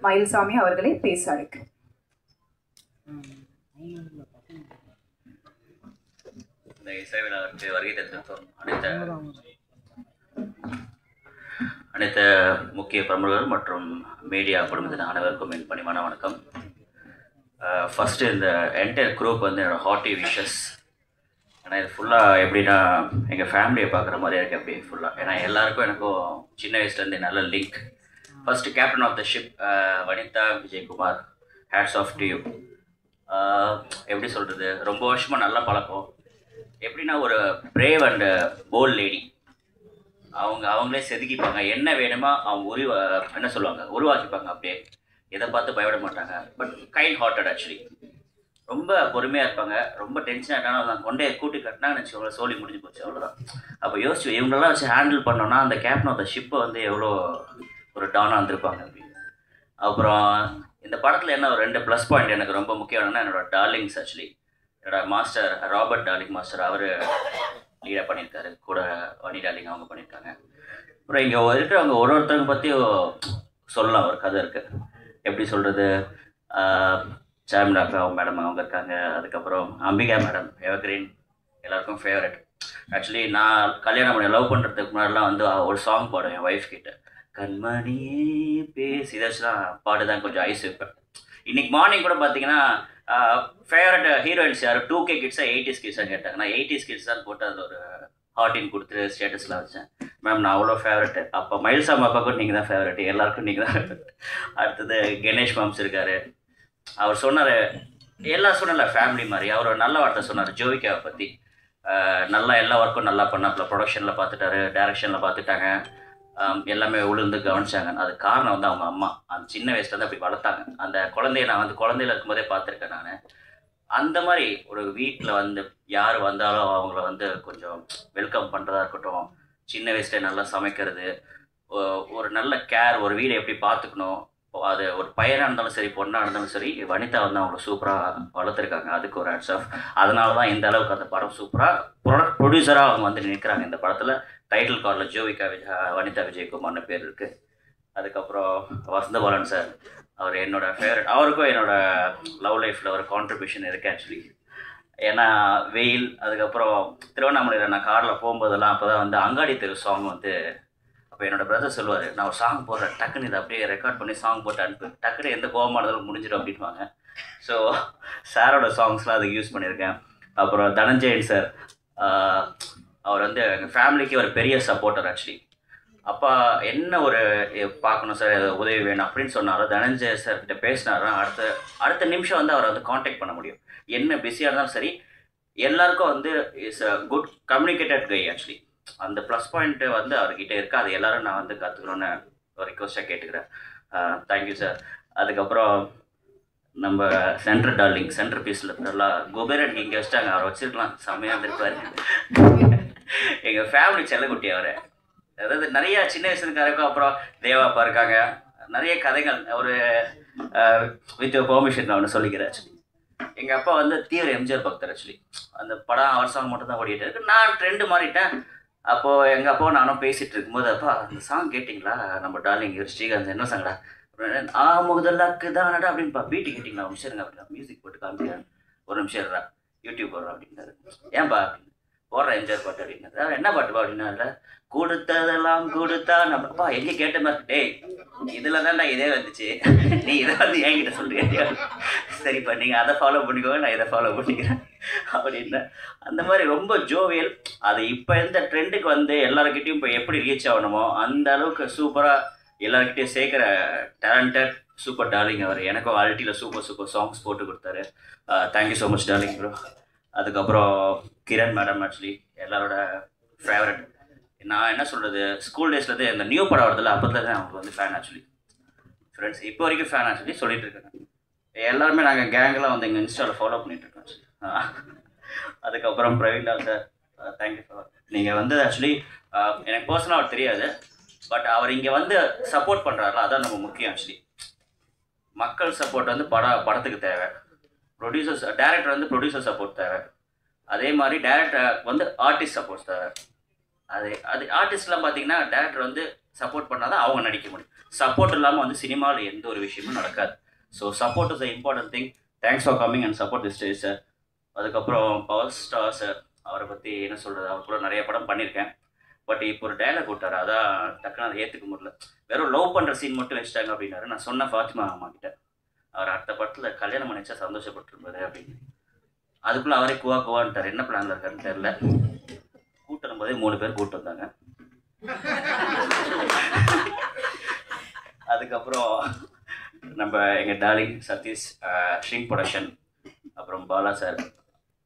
மயில்சாமி அவர்களை பேச அழைக்கிறேன். இந்த இசை விழாவிற்கு வருகை தந்திருக்கும் அனைத்து முக்கிய பிரமுகர்கள் மற்றும் மீடியா குடும்பத்தின் அனைவருக்கும் என் பணிவான வணக்கம். ஃபஸ்ட்டு இந்த என்டையர் குரூப் வந்து என்னோடய ஹார்ட்டி விஷஸ். ஏன்னா இது ஃபுல்லாக எப்படின்னா எங்கள் ஃபேமிலியை பார்க்குற மாதிரியே இருக்குது அப்படி ஃபுல்லாக. ஏன்னா எல்லாருக்கும் எனக்கும் சின்ன வயசுலேருந்து நல்ல link. First captain of the ship Vanitha Vijayakumar, hats off to you. எப்படி சொல்கிறது, ரொம்ப வருஷமாக நல்ல பழக்கம். எப்படின்னா ஒரு பிரேவ் அண்ட் போல்ட் லேடி. அவங்களே செதுக்கிப்பாங்க, என்ன வேணுமோ அவங்க என்ன சொல்லுவாங்க, உருவாக்கிப்பாங்க. அப்படியே எதை பார்த்து பயப்பட மாட்டாங்க. But kind hearted actually. ரொம்ப பொறுமையாக இருப்பாங்க. ரொம்ப டென்ஷன் ஆகிட்டாலும் நான் கொண்டே கூட்டி கட்டினாங்கன்னு வச்சுக்கோங்களேன், சோழி முடிஞ்சு போச்சு, அவ்வளோதான். அப்போ யோசிச்சு இவங்களெல்லாம் வச்சு ஹேண்டில் பண்ணோன்னா அந்த கேப்டன் ஆஃப் த ஷிப்பை வந்து எவ்வளோ ஒரு டானாக வந்திருப்பாங்க அப்படின்னு. அப்புறம் இந்த படத்தில் என்ன ஒரு 2 ப்ளஸ் பாயிண்ட் எனக்கு ரொம்ப முக்கியம்னா என்னோடய டார்லிங்ஸ். ஆக்சுவலி என்னோடய மாஸ்டர் ராபர்ட் டார்லிங் மாஸ்டர், அவர் லீடாக பண்ணியிருக்காரு, கூட வனி டார்லிங் அவங்க பண்ணியிருக்காங்க. அப்புறம் இங்கே இருக்கிறவங்க ஒருத்தவங்க பற்றியும் சொல்லலாம், ஒரு கதை இருக்குது. எப்படி சொல்கிறது, சாமினாக்கா மேடம் அவங்க இருக்காங்க. அதுக்கப்புறம் அம்பிகா மேடம், எவர்கிரீன், எல்லாருக்கும் ஃபேவரட். ஆக்சுவலி நான் கல்யாணம் பண்ணி லவ் பண்ணுறதுக்கு முன்னாடிலாம் வந்து ஒரு சாங் பாடுவேன் என் ஒய்ஃப் கிட்ட, கண்மணியே பேசி. இதை வச்சு தான் பாட்டு தான் கொஞ்சம் ஐஸ் வைப்பேன். இன்றைக்கி மார்னிங் கூட பார்த்தீங்கன்னா ஃபேவரட் ஹீரோயின்ஸ் யார், 2K கிட்ஸாக 80s கிட்ஸாக கேட்டாங்க. நான் 80s கிட்ஸ் தான் போட்டு அதில் ஒரு ஹார்டின் கொடுத்து ஸ்டேட்டஸ்லாம் வச்சேன். மேம் நான் அவ்வளோ ஃபேவரெட்டு. அப்போ மயில்சாமி அப்பாவுக்கும் நீங்கள் தான் ஃபேவரெட்டு, எல்லாருக்கும் நீங்கள் தான். அடுத்தது கணேஷ் மாம்ஸ் இருக்கார். அவர் சொன்னார், எல்லாம் சொன்னல ஃபேமிலி மாதிரி. அவர் நல்ல வார்த்தை சொன்னார் ஜோவிகாவை பற்றி. நல்லா எல்லா ஒர்க்கும் நல்லா பண்ணாப்புல, ப்ரொடக்ஷனில் பார்த்துட்டாரு, டைரக்ஷனில் பார்த்துட்டாங்க, எல்லாமே உளுந்து கவனிச்சாங்க. அது காரணம் வந்து அவங்க அம்மா அந்த சின்ன வயசுலேருந்து அப்படி வளர்த்தாங்க. அந்த குழந்தைய நான் வந்து குழந்தையில இருக்கும்போதே பார்த்துருக்கேன் நான். அந்த மாதிரி ஒரு வீட்டில் வந்து யார் வந்தாலும் அவங்கள வந்து கொஞ்சம் வெல்கம் பண்ணுறதா இருக்கட்டும், சின்ன வயசுலேயே நல்லா சமைக்கிறது, ஒரு நல்ல கேர், ஒரு வீடை எப்படி பார்த்துக்கணும், அது ஒரு பையனாக இருந்தாலும் சரி பொண்ணாக இருந்தாலும் சரி, வனிதா வந்து அவங்கள சூப்பராக வளர்த்துருக்காங்க. அதுக்கு ஒரு ஹேட்ஸ் ஆஃப். அதனால தான் இந்த அளவுக்கு அந்த படம் சூப்பராக ப்ரொடியூசராக அவங்க வந்து நிற்கிறாங்க. இந்த படத்தில் டைட்டில் கார்டில் ஜோவிகா வனிதா விஜயகுமார்னு பேர் இருக்குது. அதுக்கப்புறம் வசந்தபாலன் சார், அவர் என்னோடய ஃபேவரட். அவருக்கும் என்னோடய லவ் லைஃப்பில் ஒரு கான்ட்ரிபியூஷன் இருக்குது ஆக்சுவலி. ஏன்னா வெயில், அதுக்கப்புறம் திருவண்ணாமலையில் நான் காரில் போகும்போதெல்லாம் அப்போ தான் வந்து அங்காடி தெரு சாங் வந்து, அப்போ என்னோடய பிரதர் சொல்லுவார், நான் ஒரு சாங் போடுறேன், டக்குன்னு இதை அப்படியே ரெக்கார்ட் பண்ணி சாங் போட்டு அனுப்பு, டக்குன்னு எந்த கோபமாக இருந்தாலும் முடிஞ்சிடும் அப்படின்வாங்க. ஸோ சாரோட சாங்ஸ்லாம் அதுக்கு யூஸ் பண்ணியிருக்கேன். அப்புறம் தனஞ்சயன் சார், அவர் வந்து எங்கள் ஃபேமிலிக்கு ஒரு பெரிய சப்போர்ட்டர் ஆக்சுவலி. அப்பா என்ன ஒரு பார்க்கணும் சார், உதவி வேணும் அப்படின்னு சொன்னாலும் தனஞ்சய சார்கிட்ட பேசினாரா அடுத்த நிமிஷம் வந்து அவரை வந்து காண்டாக்ட் பண்ண முடியும். என்ன பிஸியாக இருந்தாலும் சரி, எல்லாருக்கும் வந்து is a good communicated guy actually. அந்த ப்ளஸ் பாயிண்ட்டு வந்து அவர்கிட்ட இருக்குது. அது எல்லோரும் நான் வந்து கற்றுக்கணுன்னு ஒரு ரிக்வஸ்ட்டாக கேட்டுக்கிறேன். Thank you sir. அதுக்கப்புறம் நம்ம சென்ட்ரு டார்லிங், சென்ட்ரு பீஸில் எல்லாம் குபேரன் இங்கே வச்சுட்டாங்க, அவரை வச்சுருக்கலாம், செம்மையாக இருந்திருப்பார். எங்கள் ஃபேமிலி செல்லக்குட்டி அவர். அதாவது நிறையா சின்ன வயசுக்காருக்கும். அப்புறம் தேவாப்பா இருக்காங்க, நிறைய கதைகள். ஒரு வித் பெர்மிஷன் நான் ஒன்று சொல்லிக்கிறேன் ஆக்சுவலி. எங்கள் அப்பா வந்து தீவிர எம்ஜிஆர் பக்தர் ஆக்சுவலி. அந்த படம் அவர் சாங் மட்டும் தான் ஓடிட்டு இருக்கு. நான் ட்ரெண்டு மாறிட்டேன். அப்போது எங்கள் அப்பாவும் நானும் பேசிகிட்டு இருக்கும்போது, அப்பா அந்த சாங் கேட்டிங்களா, நம்ம டார்லிங் இவர் ஸ்ரீகாந்த், என்ன சாங்கடா, முதலாக்கு தானடா அப்படின்ப்பா, பீட்டு கேட்டிங்களா, ஒரு நிமிஷம் இருங்க அப்படின்னா மியூசிக் போட்டு காமிக்கிறேன், ஒரு நிமிஷம் இருடா யூடியூப் போடுறேன் அப்படின்னாரு. ஏன்பா அப்படின்னு, போடுற எம்ஜிஆர் பாட்டு அப்படின்னாரு. என்ன பாட்டுப்பா அப்படின்னா, இல்லை கொடுத்ததெல்லாம் கொடுத்தா நம்மப்பா எங்கே கேட்ட மாதிரி, டேய் இதில் தான்டா இதே வந்துச்சு, நீ இதை வந்து என்கிட்ட சொல்றியா, சரிப்பா நீங்கள் அதை ஃபாலோ பண்ணிக்கோங்க, நான் இதை ஃபாலோ பண்ணிக்கிறேன் அப்படின்னா. அந்த மாதிரி ரொம்ப ஜோவியல். அது இப்போ இந்த ட்ரெண்டுக்கு வந்து எல்லாருக்கிட்டையும் இப்போ எப்படி ரீச் ஆகணுமோ அந்த அளவுக்கு சூப்பராக எல்லாருக்கிட்டையும் சேர்க்குற டேலண்டட் சூப்பர் டார்லிங் அவர். எனக்கும் அல்ட்டியில் சூப்பர் சாங்ஸ் போட்டு கொடுத்தாரு. Thank you so much darling bro. அதுக்கப்புறம் கிரண் மேடம் ஆக்சுவலி எல்லாரோட ஃபேவரட். நான் என்ன சொல்கிறது, ஸ்கூல் டேஸ்லேருந்து இந்த நியூ படம் வரதில்ல, அப்போதுல தான் அவங்களுக்கு வந்து ஃபேன் ஆக்சுவலி. ஃப்ரெண்ட்ஸ் இப்போ வரைக்கும் ஃபேன் ஆக்சுவலி சொல்லிட்டு இருக்காங்க. எல்லாருமே நாங்கள் கேங்கெலாம் வந்து எங்கள் இன்ஸ்டாவில் ஃபாலோ பண்ணிகிட்ருக்கோம் ஆக்சுவலி. அதுக்கப்புறம் பிரவீன்லால் சார், தேங்க்யூ ஃபார். நீங்கள் வந்து ஆக்சுவலி எனக்கு பர்சனலாக அவர் தெரியாது, பட் அவர் இங்கே வந்து சப்போர்ட் பண்ணுறாருல, அதான் நம்ம முக்கியம் ஆக்சுவலி. மக்கள் சப்போர்ட் வந்து படத்துக்கு தேவை. டேரக்டர் வந்து ப்ரொடியூசர் சப்போர்ட் தேவை. அதே மாதிரி டேரக்டர் வந்து ஆர்டிஸ்ட் சப்போர்ட் தேவை. அது ஆர்டிஸ்ட்லாம் பார்த்தீங்கன்னா டேரக்டர் வந்து சப்போர்ட் பண்ணால் தான் அவங்க நடிக்க முடியும். சப்போர்ட் இல்லாமல் வந்து சினிமாவில் எந்த ஒரு விஷயமும் நடக்காது. So support is the important thing. Thanks for coming and support this stage sir. அதுக்கப்புறம் பவர் ஸ்டார் சார், அவரை பற்றி என்ன சொல்கிறது, அவர் கூட நிறைய படம் பண்ணியிருக்கேன். பட் இப்போ ஒரு டைலாக் விட்டார், அதான் டக்குன்னு அதை ஏற்றுக்க முடியல. வெறும் லவ் பண்ணுற சீன் மட்டும் வச்சுட்டாங்க அப்படின்னாரு. நான் சொன்ன ஃபாத்திமா அம்மா கிட்ட, அவர் அடுத்த படத்தில் கல்யாணம் பண்ணிச்சா சந்தோஷப்பட்டிருப்பாரு அப்படின்னு. அதுக்குள்ளே அவரே குவா குவான்ட்டார். என்ன பிளானில் இருக்காருன்னு தெரில. கூட்டும் போதே 3 பேர் கூப்பிட்டு வந்தாங்க. அதுக்கப்புறம் நம்ம எங்கள் டார்லிங் சதீஷ், ஷ்ரிங்க் ப்ரொடக்ஷன், அப்புறம் பாலா சார்,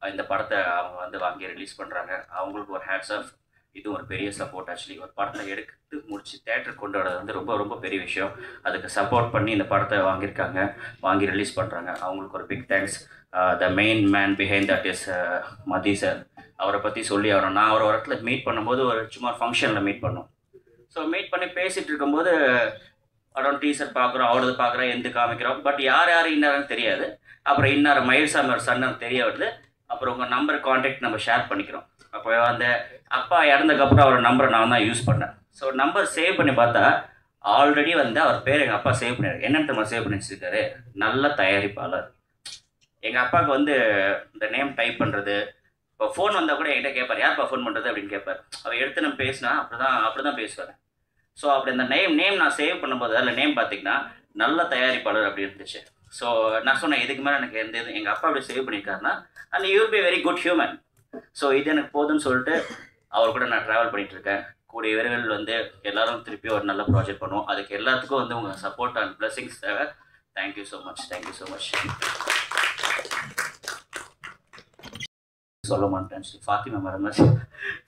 இந்த படத்தை அவங்க வந்து வாங்கி ரிலீஸ் பண்ணுறாங்க. அவங்களுக்கு ஒரு ஹேட்ஸ் ஆஃப். இது ஒரு பெரிய சப்போர்ட். ஆக்சுவலி ஒரு படத்தை எடுத்து முடிச்சு தேட்டருக்கு கொண்டு வரது வந்து ரொம்ப ரொம்ப பெரிய விஷயம். அதுக்கு சப்போர்ட் பண்ணி இந்த படத்தை வாங்கியிருக்காங்க, வாங்கி ரிலீஸ் பண்ணுறாங்க. அவங்களுக்கு ஒரு big thanks. The main man behind that is Mathi sir. அவரை பற்றி சொல்லி நான் ஒரு இடத்துல மீட் பண்ணும்போது ஒரு சும்மா ஃபங்க்ஷனில் மீட் பண்ணோம். ஸோ மீட் பண்ணி பேசிகிட்டு இருக்கும்போது அடோன் டீசர் பார்க்குறோம், அவரது பார்க்குறோம், எந்த காமிக்கிறோம். பட் யார் இன்னாருன்னு தெரியாது. அப்புறம் இன்னார் மயில்சாமி ஒரு சன்னு தெரிய வருது. அப்புறம் உங்கள் நம்பர் கான்டாக்ட் நம்ம ஷேர் பண்ணிக்கிறோம். அப்போ அந்த அப்பா இறந்ததுக்கப்புறம் அவர் நம்பரை நான் தான் யூஸ் பண்ணேன். ஸோ நம்பர் சேவ் பண்ணி பார்த்தா ஆல்ரெடி வந்து அவர் பேர் எங்கள் அப்பா சேவ் பண்ணிடுறாரு. என்னென்னு நம்ம சேவ் பண்ணி வச்சுருக்காரு, நல்ல தயாரிப்பாளர். எங்கள் அப்பாவுக்கு வந்து இந்த நேம் டைப் பண்ணுறது, இப்போ ஃபோன் வந்தால் கூட என்கிட்ட கேட்பார், யார்ப்பா ஃபோன் பண்ணுறது அப்படின்னு கேட்பார். அவர் எடுத்து நம்ம பேசினா அப்படி தான் பேசுவார். ஸோ அப்படி அந்த நேம் நான் சேவ் பண்ணும்போது அதில் நேம் பார்த்திங்கன்னா நல்ல தயாரிப்பாளர் அப்படி இருந்துச்சு. ஸோ நான் சொன்னேன், இதுக்கு மேலே எனக்கு எங்கள் அப்பா அப்படி சேவ் பண்ணியிருக்காருன்னா and you will be very good human. So இது எனக்கு போதுன்னு சொல்லிட்டு அவர் கூட நான் ட்ராவல் பண்ணிகிட்ருக்கேன். கூடிய விரைவில் வந்து எல்லோரும் திருப்பி ஒரு நல்ல ப்ராஜெக்ட் பண்ணுவோம். அதுக்கு எல்லாத்துக்கும் வந்து உங்கள் சப்போர்ட் அண்ட் பிளஸிங்ஸ் தேவை. Thank you so much. Thank you so much. சொல்ல மாட்டேன், ஃபாத்திமா மறந்தாச்சு.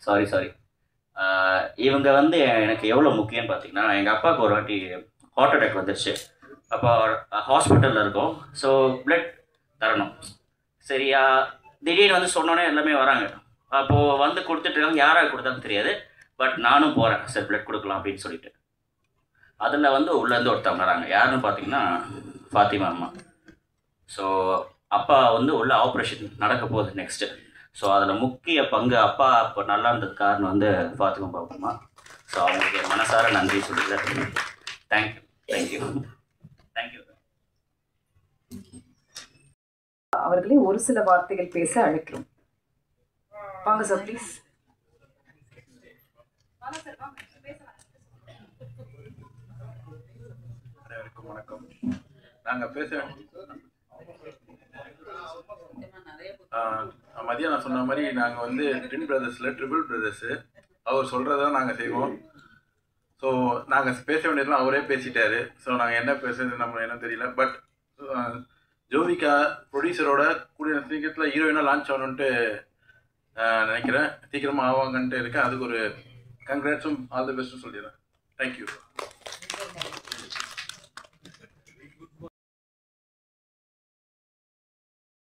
சாரி. இவங்க வந்து எனக்கு எவ்வளோ முக்கியம்னு பார்த்தீங்கன்னா, எங்கள் அப்பாவுக்கு ஒரு வாட்டி ஹார்ட் அட்டாக் வந்துருச்சு. அப்போ ஹாஸ்பிட்டலில் இருக்கோம். ஸோ பிளட் தரணும். சரியா, திடீர்னு வந்து சொன்னோன்னே எல்லாமே வராங்க. அப்போது வந்து கொடுத்துட்ருக்காங்க. யாராக கொடுத்தாலும் தெரியாது. பட் நானும் போகிறேன், சரி பிளட் கொடுக்கலாம் அப்படின்னு சொல்லிட்டு. அதில் வந்து உள்ளேருந்து ஒருத்தவங்க வராங்க. யாருன்னு பார்த்தீங்கன்னா ஃபாத்திமா அம்மா. ஸோ அப்பா வந்து உள்ள ஆப்ரேஷன் நடக்க போகுது நெக்ஸ்ட்டு. ஸோ அதில் முக்கிய பங்கு அப்பா இப்போ நல்லா இருந்தது காரணம் வந்து ஃபாத்திமா பாப்பம்மா. ஸோ அவங்களுக்கு மனசார நன்றி சொல்லிக்கிறேன். தேங்க்யூ. அவர்களே ஒரு சில வார்த்தைகள் பேச அழைக்கிறோம். வாங்க சார் ப்ளீஸ். அனைவருக்கும் வணக்கம். நாங்கள் மதியம் நான் சொன்ன மாதிரி நாங்கள் வந்து ட்வின் பிரதர்ஸில் ட்ரிபிள் பிரதர்ஸு. அவர் சொல்கிறதான் நாங்கள் செய்வோம். ஸோ நாங்கள் பேச வேண்டியதெல்லாம் அவரே பேசிட்டாரு. ஸோ நாங்கள் என்ன பேசுறது நம்ம என்ன தெரியல. பட் ஜோவிகா ப்ரொடியூசரோட கூடிய சீக்கிரத்தில் ஹீரோயினாக லான்ச் ஆகணுன்ட்டு நினைக்கிறேன். சீக்கிரமாக ஆவாங்கன்ட்டு இருக்கேன். அதுக்கு ஒரு கங்க்ராட்ஸும் ஆல் தி பெஸ்ட்டும் சொல்லிடுறேன். தேங்க்யூ.